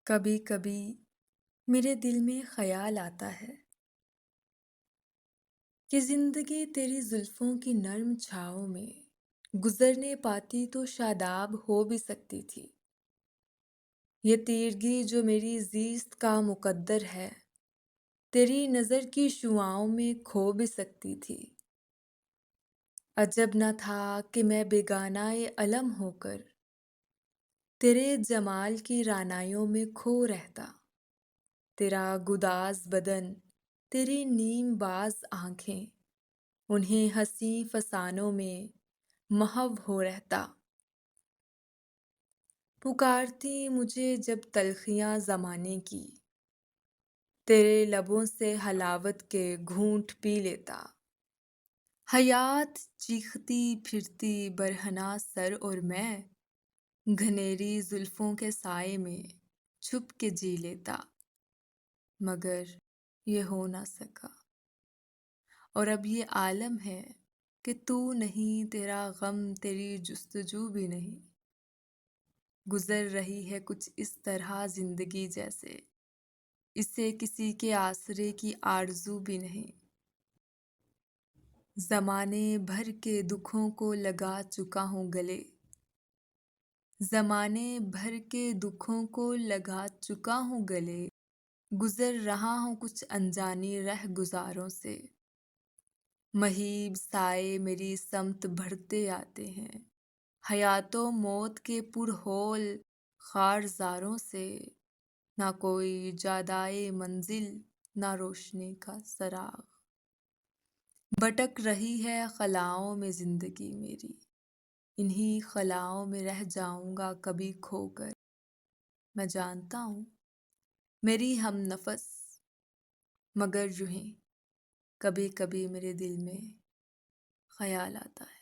کبھی کبھی میرے دل میں خیال آتا ہے کہ زندگی تیری زلفوں کی نرم چھاؤں میں گزرنے پاتی تو شاداب ہو بھی سکتی تھی۔ یہ تیرگی جو میری زیست کا مقدر ہے تیری نظر کی شعاؤں میں کھو بھی سکتی تھی۔ عجب نہ تھا کہ میں بیگانہ علم ہو کر تیرے جمال کی رعنائیوں میں کھو رہتا۔ تیرا گداز بدن، تیری نیم باز آنکھیں، انہیں حسیں فسانوں میں محو ہو رہتا۔ پکارتی مجھے جب تلخیاں زمانے کی، تیرے لبوں سے حلاوت کے گھونٹ پی لیتا۔ حیات چیختی پھرتی برہنہ سر اور میں گھنیری زلفوں کے سائے میں چھپ کے جی لیتا، مگر یہ ہو نہ سکا۔ اور اب یہ عالم ہے کہ تو نہیں، تیرا غم، تیری جستجو بھی نہیں۔ گزر رہی ہے کچھ اس طرح زندگی جیسے اسے کسی کے آسرے کی آرزو بھی نہیں۔ زمانے بھر کے دکھوں کو لگا چکا ہوں گلے، زمانے بھر کے دکھوں کو لگا چکا ہوں گلے، گزر رہا ہوں کچھ انجانی رہ گزاروں سے۔ مہیب سائے میری سمت بڑھتے آتے ہیں، حیات و موت کے پر ہول خارزاروں سے۔ نہ کوئی جادائے منزل، نہ روشنی کا سراغ، بھٹک رہی ہے خلاؤں میں زندگی میری۔ انہی خلاؤں میں رہ جاؤں گا کبھی کھو کر۔ میں جانتا ہوں میری ہم نفس، مگر یوں ہی کبھی کبھی میرے دل میں خیال آتا ہے۔